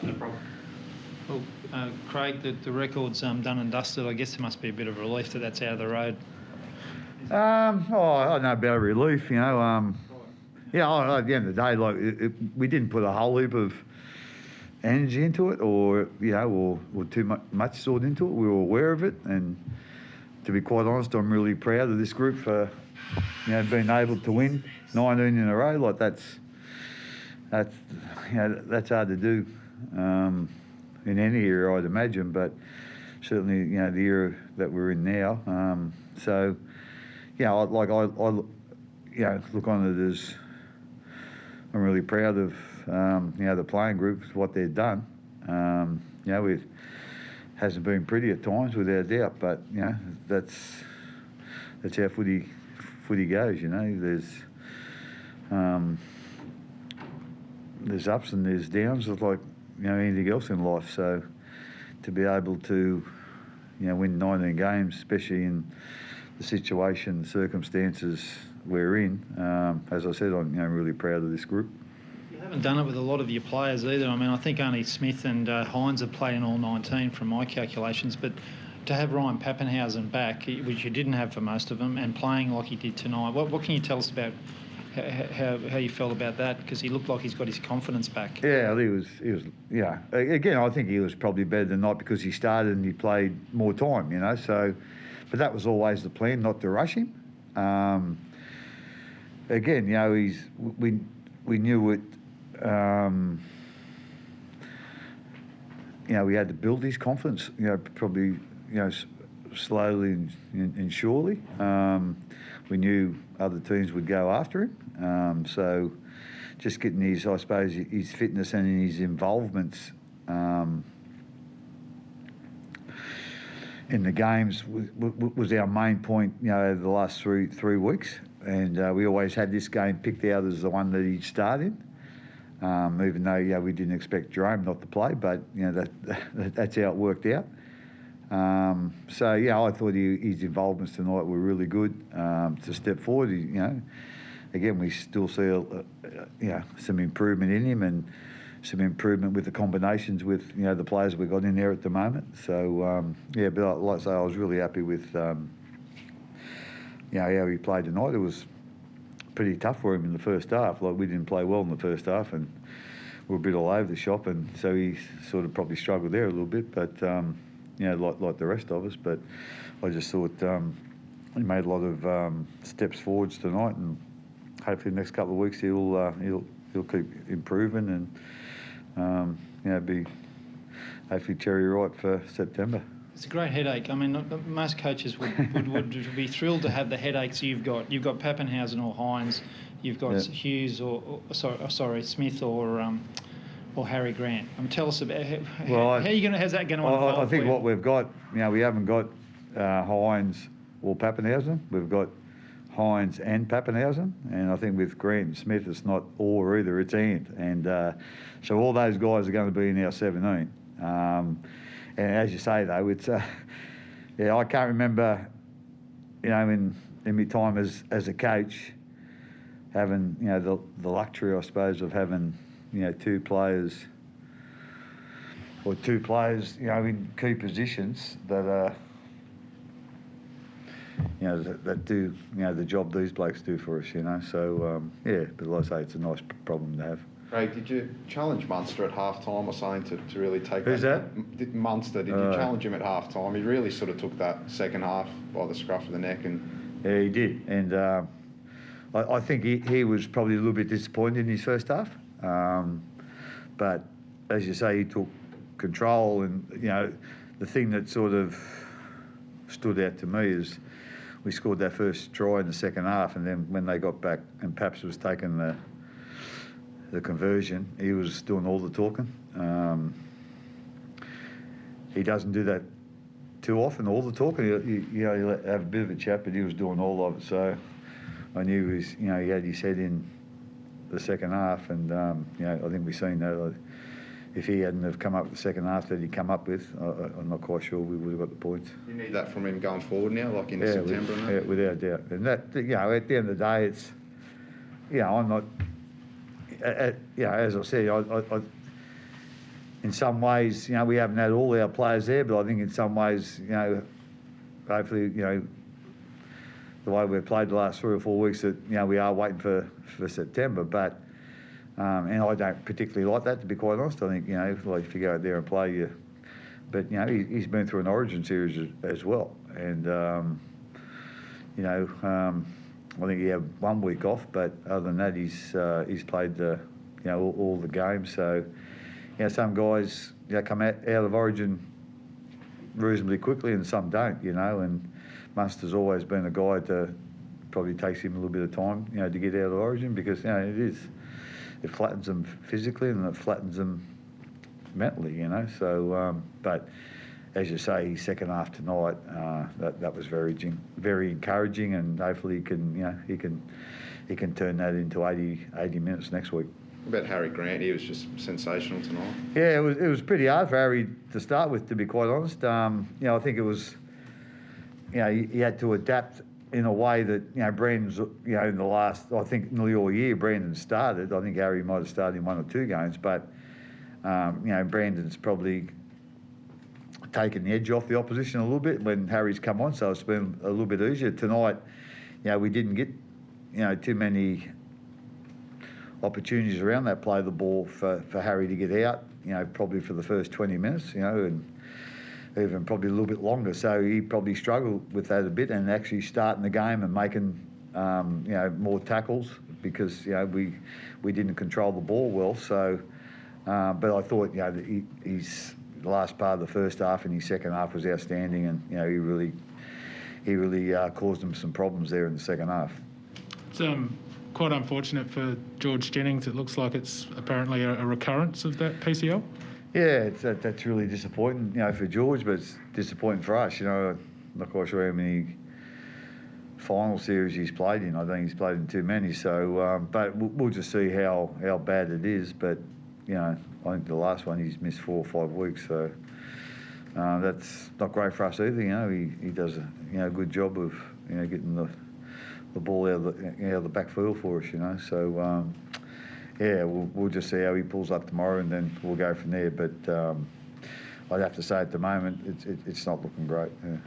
No problem. Well, Craig, the record's done and dusted. I guess there must be a bit of relief that that's out of the road. I don't know about relief, at the end of the day, we didn't put a whole heap of energy into it, or too much thought into it. We were aware of it, and to be quite honest, I'm really proud of this group for, being able to win 19 in a row. Like that's hard to do in any era, I'd imagine, but certainly, the era that we're in now. I look on it as I'm really proud of, the playing group, what they've done. It hasn't been pretty at times, without doubt, but, that's how footy goes, There's ups and there's downs, it's like, anything else in life. So to be able to, win 19 games, especially in the situation, circumstances we're in, as I said, I'm really proud of this group. You haven't done it with a lot of your players either. I mean, I think only Smith and Hines have played in all 19 from my calculations, but to have Ryan Pappenhausen back, which you didn't have for most of them, and playing like he did tonight, what can you tell us about how you felt about that? Because he looked like he's got his confidence back. Yeah, he was. Again, I think he was probably better than not because he started and he played more time, So, but that was always the plan, not to rush him. Again, we knew it. We had to build his confidence. Probably slowly and surely. We knew other teams would go after him. So just getting his fitness and his involvements in the games was our main point, over the last three weeks. And we always had this game picked out as the one that he'd start in. Even though, we didn't expect Jerome not to play, but, that's how it worked out. I thought his involvements tonight were really good. To step forward, again, we still see, some improvement in him and some improvement with the combinations with, the players we've got in there at the moment. So, but like I say, I was really happy with, how he played tonight. It was pretty tough for him in the first half. Like, we didn't play well in the first half and we were a bit all over the shop, and so he sort of probably struggled there a little bit, but, like the rest of us. But I just thought he made a lot of steps forwards tonight, and hopefully the next couple of weeks he'll keep improving and be hopefully cherry ripe for September. It's a great headache. I mean, most coaches would be thrilled to have the headaches you've got. You've got Pappenhausen or Hines, you've got Hughes or Smith or Harry Grant. Tell us about how's that going to unfold? I think what we've got, we haven't got Hines or Pappenhausen. We've got Hines and Pappenhausen, and I think with Grant and Smith, it's not or either, it's and so all those guys are going to be in our 17. And as you say, though, it's I can't remember, in my time as a coach, having the luxury, I suppose, of having two players in key positions that are that do the job these blokes do for us. So but like I say, it's a nice problem to have. Craig, did you challenge Munster at half-time or something to really take Who's that? Munster, did you challenge him at half-time? He really sort of took that second half by the scruff of the neck. Yeah, he did. And I think he was probably a little bit disappointed in his first half. But as you say, he took control, and, the thing that sort of stood out to me is we scored that first try in the second half, and then when they got back and Paps was taking the conversion, he was doing all the talking. He doesn't do that too often, all the talking. He'll have a bit of a chat, but he was doing all of it. So I knew he had his head in the second half, and I think we've seen that. If he hadn't have come up with the second half that he come up with, I'm not quite sure we would have got the points. You need that from him going forward now, like in September. Yeah, without doubt. And that, at the end of the day, it's, I'm not. As I said, in some ways, we haven't had all our players there, but I think in some ways, hopefully, the way we've played the last 3 or 4 weeks, that we are waiting for September. But and I don't particularly like that, to be quite honest. I think like if you go out there and play, but he's been through an Origin series as well, and I think he had 1 week off, but other than that, he's played all the games. So some guys come out of Origin reasonably quickly, and some don't. And Munster's always been a guy to probably takes him a little bit of time, to get out of Origin, because it flattens them physically and it flattens them mentally. So but as you say, second half tonight, that was very encouraging, and hopefully he can turn that into 80 minutes next week. What about Harry Grant? He was just sensational tonight. Yeah, it was pretty hard for Harry to start with, to be quite honest. I think it was, he had to adapt in a way that, Brandon's, in the last, I think nearly all year, Brandon started. I think Harry might have started in 1 or 2 games, but, Brandon's probably taken the edge off the opposition a little bit when Harry's come on, so it's been a little bit easier. Tonight, we didn't get, too many opportunities around that play of the ball for Harry to get out, probably for the first 20 minutes, and even probably a little bit longer. So he probably struggled with that a bit, and actually starting the game and making, more tackles, because, we didn't control the ball well. So, but I thought, that he's the last part of the first half and his second half was outstanding, and, he really caused them some problems there in the second half. It's quite unfortunate for George Jennings. It looks like it's apparently a recurrence of that PCL. Yeah, that's really disappointing, for George, but it's disappointing for us. I'm not quite sure how many final series he's played in. I think he's played in too many. So, but we'll just see how bad it is. But I think the last one he's missed 4 or 5 weeks. So that's not great for us either. He does a good job of getting the ball out of the back field for us. So. We'll just see how he pulls up tomorrow, and then we'll go from there. But I'd have to say at the moment, it's not looking great. Yeah.